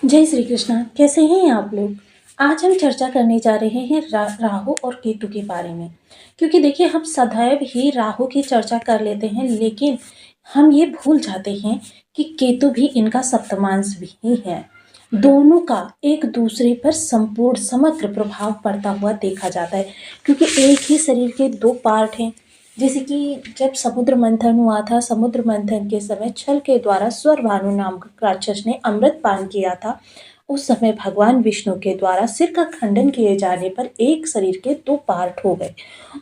जय श्री कृष्णा। कैसे हैं आप लोग। आज हम चर्चा करने जा रहे हैं राहु और केतु के बारे में। क्योंकि देखिए हम सदैव ही राहु की चर्चा कर लेते हैं, लेकिन हम ये भूल जाते हैं कि केतु भी इनका सप्तमांश भी ही है। दोनों का एक दूसरे पर संपूर्ण समग्र प्रभाव पड़ता हुआ देखा जाता है, क्योंकि एक ही शरीर के दो पार्ट हैं। जैसे कि जब समुद्र मंथन हुआ था, समुद्र मंथन के समय छल के द्वारा स्वरभानु नाम का राक्षस ने अमृत पान किया था। उस समय भगवान विष्णु के द्वारा सिर का खंडन किए जाने पर एक शरीर के दो पार्ट हो गए।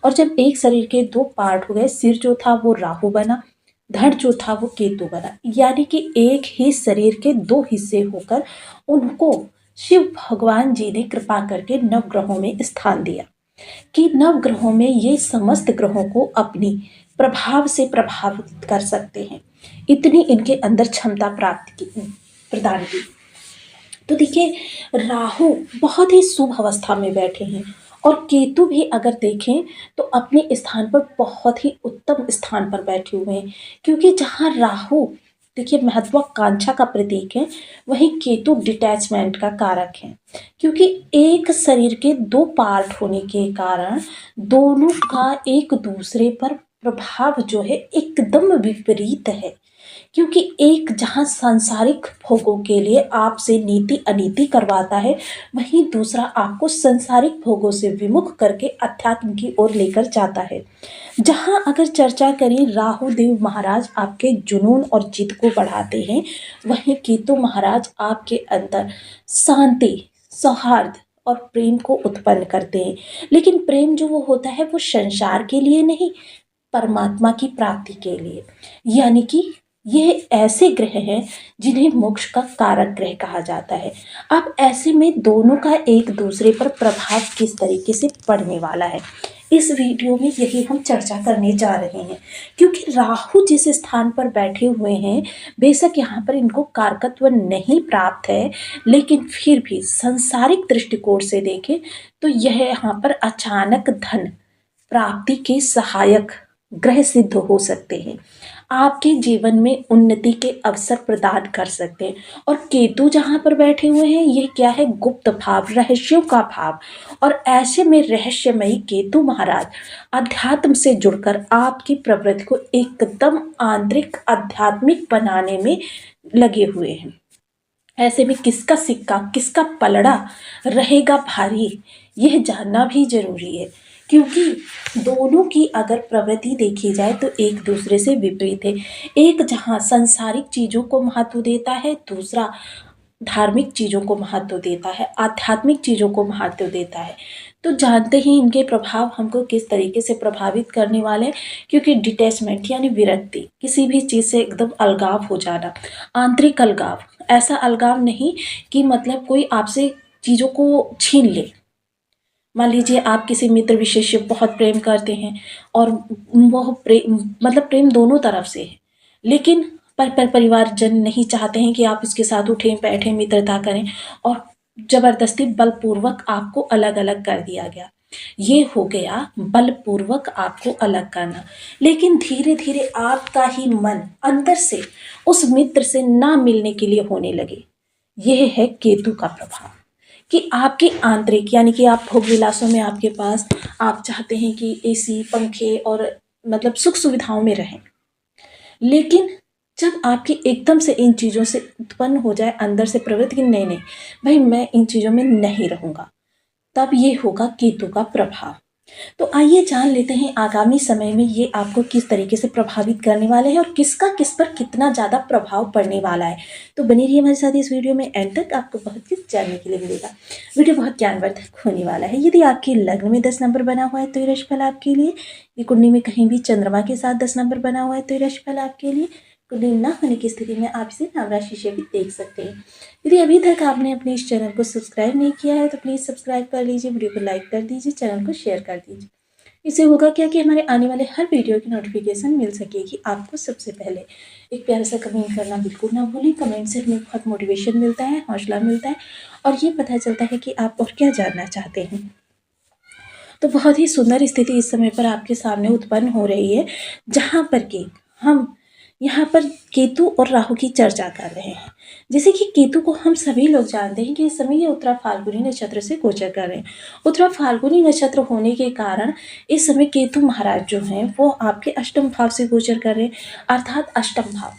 और जब एक शरीर के दो पार्ट हो गए, सिर जो था वो राहु बना, धड़ जो था वो केतु बना। यानी कि एक ही शरीर के दो हिस्से होकर उनको शिव भगवान जी ने कृपा करके नवग्रहों में स्थान दिया कि नवग्रहों में ये समस्त ग्रहों को अपनी प्रभाव से प्रभावित कर सकते हैं। इतनी इनके अंदर क्षमता प्राप्त की, प्रदान की। तो देखिए राहु बहुत ही शुभ अवस्था में बैठे हैं और केतु भी अगर देखें तो अपने स्थान पर बहुत ही उत्तम स्थान पर बैठे हुए हैं। क्योंकि जहाँ राहु देखिए महत्वाकांक्षा का प्रतीक है, वहीं केतु डिटैचमेंट का कारक है। क्योंकि एक शरीर के दो पार्ट होने के कारण दोनों का एक दूसरे पर प्रभाव जो है एकदम विपरीत है। क्योंकि एक जहाँ सांसारिक भोगों के लिए आपसे नीति अनीति करवाता है, वहीं दूसरा आपको सांसारिक भोगों से विमुख करके अध्यात्म की ओर लेकर जाता है। जहाँ अगर चर्चा करें, राहु देव महाराज आपके जुनून और जिद को बढ़ाते हैं, वहीं केतु महाराज आपके अंदर शांति, सौहार्द और प्रेम को उत्पन्न करते हैं। लेकिन प्रेम जो वो होता है वो संसार के लिए नहीं, परमात्मा की प्राप्ति के लिए। यानी कि यह ऐसे ग्रह हैं जिन्हें मोक्ष का कारक ग्रह कहा जाता है। अब ऐसे में दोनों का एक दूसरे पर प्रभाव किस तरीके से पड़ने वाला है, इस वीडियो में यही हम चर्चा करने जा रहे हैं। क्योंकि राहु जिस स्थान पर बैठे हुए हैं, बेशक यहाँ पर इनको कारकत्व नहीं प्राप्त है, लेकिन फिर भी संसारिक दृष्टिकोण से देखें तो यह यहाँ पर अचानक धन प्राप्ति के सहायक ग्रह सिद्ध हो सकते हैं। आपके जीवन में उन्नति के अवसर प्रदान कर सकते हैं। और केतु जहाँ पर बैठे हुए हैं, ये क्या है, गुप्त भाव, रहस्यों का भाव। और ऐसे में रहस्यमयी केतु महाराज अध्यात्म से जुड़कर आपकी प्रवृत्ति को एकदम आंतरिक आध्यात्मिक बनाने में लगे हुए हैं। ऐसे में किसका सिक्का किसका पलड़ा रहेगा भारी, यह जानना भी जरूरी है। क्योंकि दोनों की अगर प्रवृत्ति देखी जाए तो एक दूसरे से विपरीत है। एक जहाँ सांसारिक चीज़ों को महत्व देता है, दूसरा धार्मिक चीज़ों को महत्व देता है, आध्यात्मिक चीज़ों को महत्व देता है। तो जानते ही इनके प्रभाव हमको किस तरीके से प्रभावित करने वाले हैं। क्योंकि डिटैचमेंट यानी विरक्ति, किसी भी चीज़ से एकदम अलगाव हो जाना, आंतरिक अलगाव, ऐसा अलगाव नहीं कि मतलब कोई आपसे चीज़ों को छीन ले। मान लीजिए आप किसी मित्र विशेष से बहुत प्रेम करते हैं और वह प्रेम मतलब प्रेम दोनों तरफ से है, लेकिन परिवारजन नहीं चाहते हैं कि आप उसके साथ उठें बैठें मित्रता करें, और जबरदस्ती बलपूर्वक आपको अलग अलग कर दिया गया। ये हो गया बलपूर्वक आपको अलग करना। लेकिन धीरे धीरे आपका ही मन अंदर से उस मित्र से ना मिलने के लिए होने लगे। यह है केतु का प्रभाव कि आपके आंतरिक यानी कि आप भोग विलासों में आपके पास आप चाहते हैं कि एसी पंखे और मतलब सुख सुविधाओं में रहें, लेकिन जब आपकी एकदम से इन चीज़ों से उत्पन्न हो जाए अंदर से प्रवृत्ति कि नहीं नहीं भाई मैं इन चीज़ों में नहीं रहूँगा, तब ये होगा केतु का प्रभाव। तो आइए जान लेते हैं आगामी समय में ये आपको किस तरीके से प्रभावित करने वाले हैं और किसका किस पर कितना ज़्यादा प्रभाव पड़ने वाला है। तो बनी रहिए हमारे साथ इस वीडियो में, एंड तक आपको बहुत कुछ जानने के लिए मिलेगा। वीडियो बहुत ज्ञानवर्धक होने वाला है। यदि आपके लग्न में 10 नंबर बना हुआ है तो ये राशिफल आपके लिए। ये कुंडली में कहीं भी चंद्रमा के साथ 10 नंबर बना हुआ है तो ये राशिफल आपके लिए। कुंडली न होने की स्थिति में आप इसे नवराशि से भी देख सकते हैं। यदि अभी तक आपने अपने इस चैनल को सब्सक्राइब नहीं किया है तो प्लीज़ सब्सक्राइब कर लीजिए, वीडियो को लाइक कर दीजिए, चैनल को शेयर कर दीजिए। इससे होगा क्या कि हमारे आने वाले हर वीडियो की नोटिफिकेशन मिल सकेगी आपको सबसे पहले। एक प्यारा सा कमेंट करना बिल्कुल ना भूलें। कमेंट से हमें बहुत मोटिवेशन मिलता है, हौसला मिलता है और ये पता चलता है कि आप और क्या जानना चाहते हैं। तो बहुत ही सुंदर स्थिति इस समय पर आपके सामने उत्पन्न हो रही है, जहाँ पर कि हम यहाँ पर केतु और राहु की चर्चा कर रहे हैं। जैसे कि केतु को हम सभी लोग जानते हैं कि इस समय ये उत्तरा फाल्गुनी नक्षत्र से गोचर कर रहे हैं। उत्तरा फाल्गुनी नक्षत्र होने के कारण इस समय केतु महाराज जो हैं वो आपके अष्टम भाव से गोचर कर रहे हैं, अर्थात अष्टम भाव।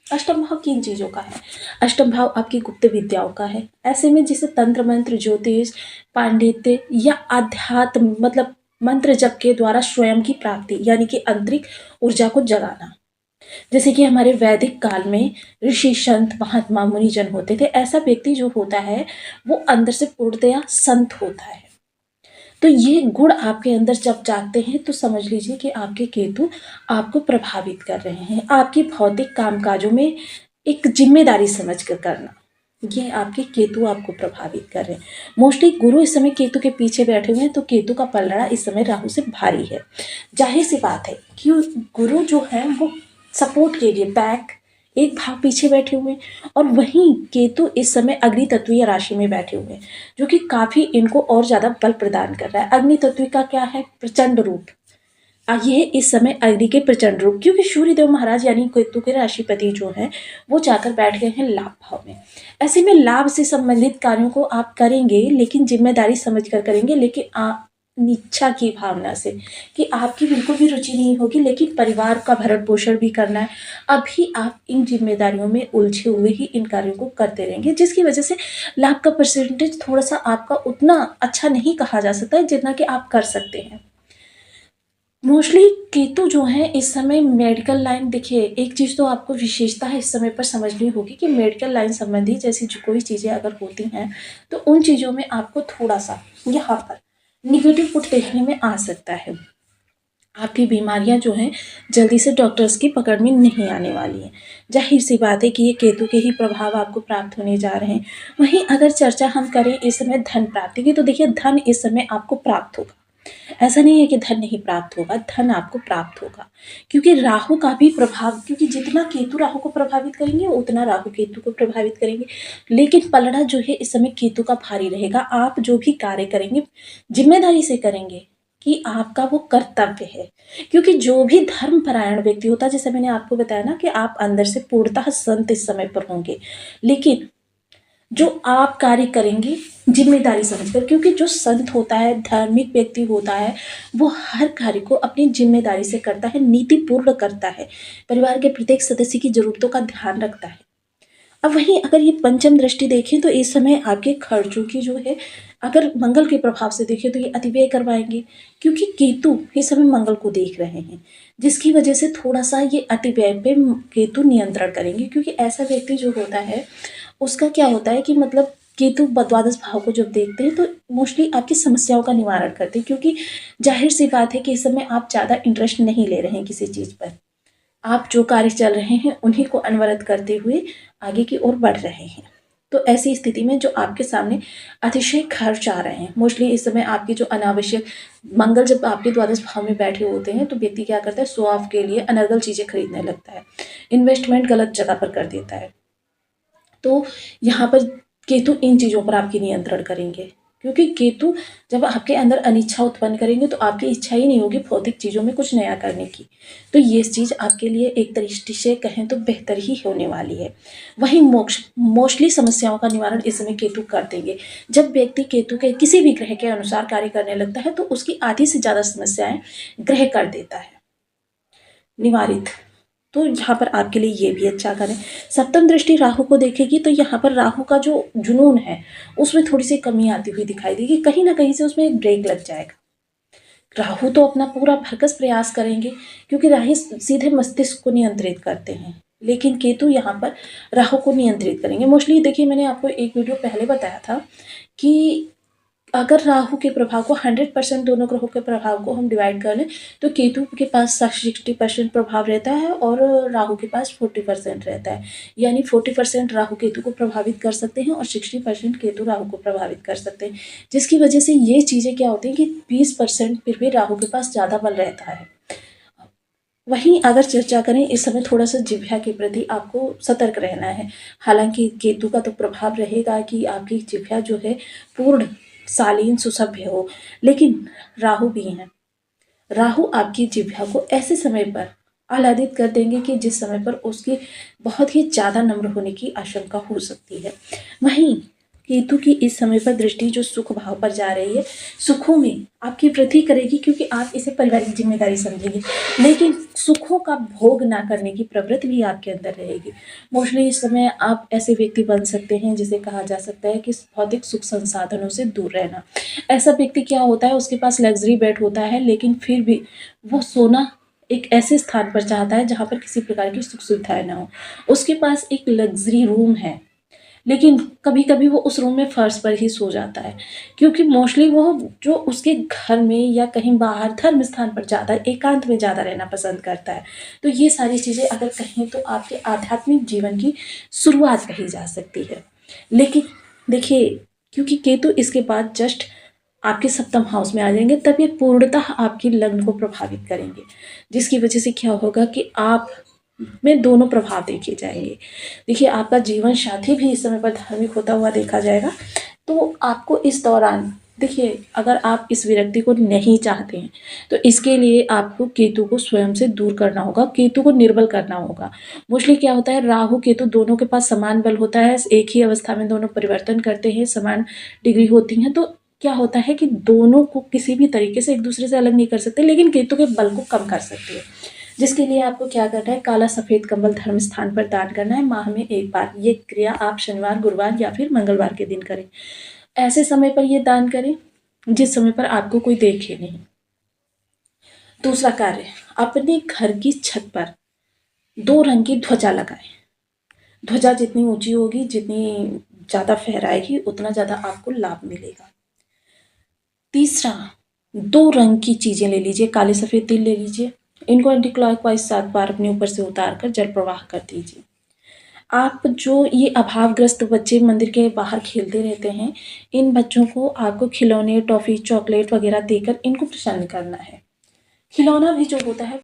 अष्टम भाव किन चीज़ों का है? अष्टम भाव आपकी गुप्त विद्याओं का है। ऐसे में जिसे तंत्र मंत्र, ज्योतिष, पांडित्य या अध्यात्म मतलब मंत्र जप के द्वारा स्वयं की प्राप्ति यानी कि आंतरिक ऊर्जा को जगाना। जैसे कि हमारे वैदिक काल में ऋषि, संत, महात्मा, मुनिजन होते थे, ऐसा व्यक्ति जो होता है वो अंदर से पूर्णतया संत होता है। तो ये गुण आपके अंदर जब जागते हैं तो समझ लीजिए कि आपके केतु आपको प्रभावित कर रहे हैं। आपके भौतिक कामकाजों में एक जिम्मेदारी समझ कर करना, ये आपके केतु आपको प्रभावित कर रहे हैं। मोस्टली गुरु इस समय केतु के पीछे बैठे हुए हैं, तो केतु का पलड़ा इस समय राहु से भारी है। जाहिर सी बात है कि गुरु जो है वो सपोर्ट के लिए बैक एक भाव पीछे बैठे हुए हैं, और वहीं केतु इस समय अग्नि तत्वीय राशि में बैठे हुए हैं, जो कि काफी इनको और ज्यादा बल प्रदान कर रहा है। अग्नि तत्व का क्या है? प्रचंड रूप। ये इस समय अग्नि के प्रचंड रूप, क्योंकि सूर्यदेव महाराज यानी केतु के राशिपति जो हैं वो जाकर बैठ गए हैं लाभ भाव में। ऐसे में लाभ से संबंधित कार्यों को आप करेंगे, लेकिन जिम्मेदारी समझ कर करेंगे, लेकिन आप निच्छा की भावना से कि आपकी बिल्कुल भी रुचि नहीं होगी, लेकिन परिवार का भरण पोषण भी करना है। अभी आप इन जिम्मेदारियों में उलझे हुए ही इन कार्यों को करते रहेंगे, जिसकी वजह से लाभ का परसेंटेज थोड़ा सा आपका उतना अच्छा नहीं कहा जा सकता है जितना कि आप कर सकते हैं। मोस्टली केतु जो है इस समय मेडिकल लाइन, देखिए एक चीज़ तो आपको विशेषता है इस समय पर समझनी होगी कि मेडिकल लाइन संबंधी जैसी जो कोई चीज़ें अगर होती हैं तो उन चीज़ों में आपको थोड़ा सा यहाँ पर निगेटिव पुट देखने में आ सकता है। आपकी बीमारियां जो हैं जल्दी से डॉक्टर्स की पकड़ में नहीं आने वाली हैं। जाहिर सी बात है कि ये केतु के ही प्रभाव आपको प्राप्त होने जा रहे हैं। वहीं अगर चर्चा हम करें इस समय धन प्राप्ति की, तो देखिए धन इस समय आपको प्राप्त होगा। ऐसा नहीं है कि धन नहीं प्राप्त होगा, धन आपको प्राप्त होगा, क्योंकि राहु का भी प्रभाव, क्योंकि जितना केतु राहु को प्रभावित करेंगे उतना राहु केतु को प्रभावित करेंगे। लेकिन पलड़ा जो है इस समय केतु का भारी रहेगा। आप जो भी कार्य करेंगे जिम्मेदारी से करेंगे कि आपका वो कर्तव्य है, क्योंकि जो भी धर्मपरायण व्यक्ति होता है, जैसे मैंने आपको बताया ना कि आप अंदर से पूर्णतः संत इस समय पर होंगे, लेकिन जो आप कार्य करेंगे जिम्मेदारी समझकर, क्योंकि जो संत होता है, धार्मिक व्यक्ति होता है, वो हर कार्य को अपनी जिम्मेदारी से करता है, नीतिपूर्ण करता है, परिवार के प्रत्येक सदस्य की जरूरतों का ध्यान रखता है। अब वहीं अगर ये पंचम दृष्टि देखें तो इस समय आपके खर्चों की जो है, अगर मंगल के प्रभाव से देखें तो ये अतिव्यय करवाएंगे, क्योंकि केतु इस समय मंगल को देख रहे हैं, जिसकी वजह से थोड़ा सा ये अतिव्यय पे केतु नियंत्रण करेंगे। क्योंकि ऐसा व्यक्ति जो होता है उसका क्या होता है कि मतलब केतु द्वादश भाव को जब देखते हैं तो मोस्टली आपकी समस्याओं का निवारण करते हैं, क्योंकि जाहिर सी बात है कि इस समय आप ज़्यादा इंटरेस्ट नहीं ले रहे हैं किसी चीज़ पर। आप जो कार्य चल रहे हैं उन्हीं को अनवरत करते हुए आगे की ओर बढ़ रहे हैं। तो ऐसी स्थिति में जो आपके सामने अतिशय खर्च आ रहे हैं, मोस्टली इस समय आपकी जो अनावश्यक, मंगल जब आपके द्वादश भाव में बैठे होते हैं तो व्यक्ति क्या करता है, शो ऑफ के लिए अनर्गल चीज़ें खरीदने लगता है, इन्वेस्टमेंट गलत जगह पर कर देता है। तो यहाँ पर केतु इन चीज़ों पर आपकी नियंत्रण करेंगे, क्योंकि केतु जब आपके अंदर अनिच्छा उत्पन्न करेंगे तो आपकी इच्छा ही नहीं होगी भौतिक चीज़ों में कुछ नया करने की। तो ये चीज़ आपके लिए एक दृष्टि से कहें तो बेहतर ही होने वाली है। वहीं मोस्टली समस्याओं का निवारण इस समय केतु कर देंगे। जब व्यक्ति केतु के किसी भी ग्रह के अनुसार कार्य करने लगता है तो उसकी आधी से ज़्यादा समस्याएं ग्रह कर देता है निवारित। तो यहाँ पर आपके लिए ये भी अच्छा करें। सप्तम दृष्टि राहु को देखेगी तो यहाँ पर राहु का जो जुनून है उसमें थोड़ी सी कमी आती हुई दिखाई देगी, कहीं ना कहीं से उसमें एक ब्रेक लग जाएगा। राहु तो अपना पूरा भरकस प्रयास करेंगे, क्योंकि राहु सीधे मस्तिष्क को नियंत्रित करते हैं, लेकिन केतु यहाँ पर राहु को नियंत्रित करेंगे। मोस्टली देखिए मैंने आपको एक वीडियो पहले बताया था कि अगर राहु के प्रभाव को 100% दोनों ग्रहों के प्रभाव को हम डिवाइड कर लें तो केतु के पास 60% प्रभाव रहता है और राहु के पास 40% रहता है। यानी 40% राहु केतु को प्रभावित कर सकते हैं और 60% केतु राहु को प्रभावित कर सकते हैं, जिसकी वजह से ये चीज़ें क्या होती हैं कि 20% फिर भी राहु के पास ज़्यादा बल रहता है। वहीं अगर चर्चा करें इस समय थोड़ा सा जिह्वा के प्रति आपको सतर्क रहना है। हालांकि केतु का तो प्रभाव रहेगा कि आपकी जिह्वा जो है पूर्ण शालीन सुसभ्य हो, लेकिन राहु भी हैं। राहु आपकी जिह्वा को ऐसे समय पर आह्लादित कर देंगे कि जिस समय पर उसकी बहुत ही ज़्यादा नम्र होने की आशंका हो सकती है। वहीं केतु की इस समय पर दृष्टि जो सुख भाव पर जा रही है, सुखों में आपकी वृद्धि करेगी क्योंकि आप इसे पारिवारिक ज़िम्मेदारी समझेंगे, लेकिन सुखों का भोग ना करने की प्रवृत्ति भी आपके अंदर रहेगी। मोस्टली इस समय आप ऐसे व्यक्ति बन सकते हैं जिसे कहा जा सकता है कि भौतिक सुख संसाधनों से दूर रहना। ऐसा व्यक्ति क्या होता है, उसके पास लग्ज़री बेड होता है, लेकिन फिर भी वो सोना एक ऐसे स्थान पर चाहता है जहाँ पर किसी प्रकार की सुख सुविधाएँ ना हो। उसके पास एक लग्ज़री रूम है, लेकिन कभी-कभी वो उस रूम में फर्श पर ही सो जाता है, क्योंकि मोस्टली वो जो उसके घर में या कहीं बाहर धर्म स्थान पर ज़्यादा एकांत में ज़्यादा रहना पसंद करता है। तो ये सारी चीज़ें अगर कहें तो आपके आध्यात्मिक जीवन की शुरुआत कही जा सकती है। लेकिन देखिए, क्योंकि केतु इसके बाद जस्ट आपके सप्तम हाउस में आ जाएँगे, तब ये पूर्णतः आपकी लग्न को प्रभावित करेंगे, जिसकी वजह से क्या होगा कि आप में दोनों प्रभाव देखे जाएँगे। देखिए, आपका जीवन साथी भी इस समय पर धार्मिक होता हुआ देखा जाएगा, तो आपको इस दौरान देखिए, अगर आप इस विरक्ति को नहीं चाहते हैं, तो इसके लिए आपको केतु को स्वयं से दूर करना होगा, केतु को निर्बल करना होगा। मोस्टली क्या होता है, राहु केतु दोनों के पास समान बल होता है, एक ही अवस्था में दोनों परिवर्तन करते हैं, समान डिग्री होती हैं, तो क्या होता है कि दोनों को किसी भी तरीके से एक-दूसरे से अलग नहीं कर सकते, लेकिन केतु के बल को कम कर सकते हैं। जिसके लिए आपको क्या करना है, काला सफ़ेद कंबल धर्म स्थान पर दान करना है माह में 1 बार। ये क्रिया आप शनिवार, गुरुवार या फिर मंगलवार के दिन करें। ऐसे समय पर ये दान करें जिस समय पर आपको कोई देखे नहीं। दूसरा कार्य, अपने घर की छत पर 2 रंग की ध्वजा लगाएँ। ध्वजा जितनी ऊँची होगी, जितनी ज़्यादा फहराएगी, उतना ज़्यादा आपको लाभ मिलेगा। तीसरा, 2 रंग की चीज़ें ले लीजिए, काले सफ़ेद तिल ले लीजिए, इनको एंटी क्लॉकवाइज़ 7 बार अपने ऊपर से उतार कर जल प्रवाह कर दीजिए। आप जो ये अभावग्रस्त बच्चे मंदिर के बाहर खेलते रहते हैं, इन बच्चों को आपको खिलौने, टॉफ़ी, चॉकलेट वगैरह देकर इनको प्रसन्न करना है। खिलौना भी जो होता है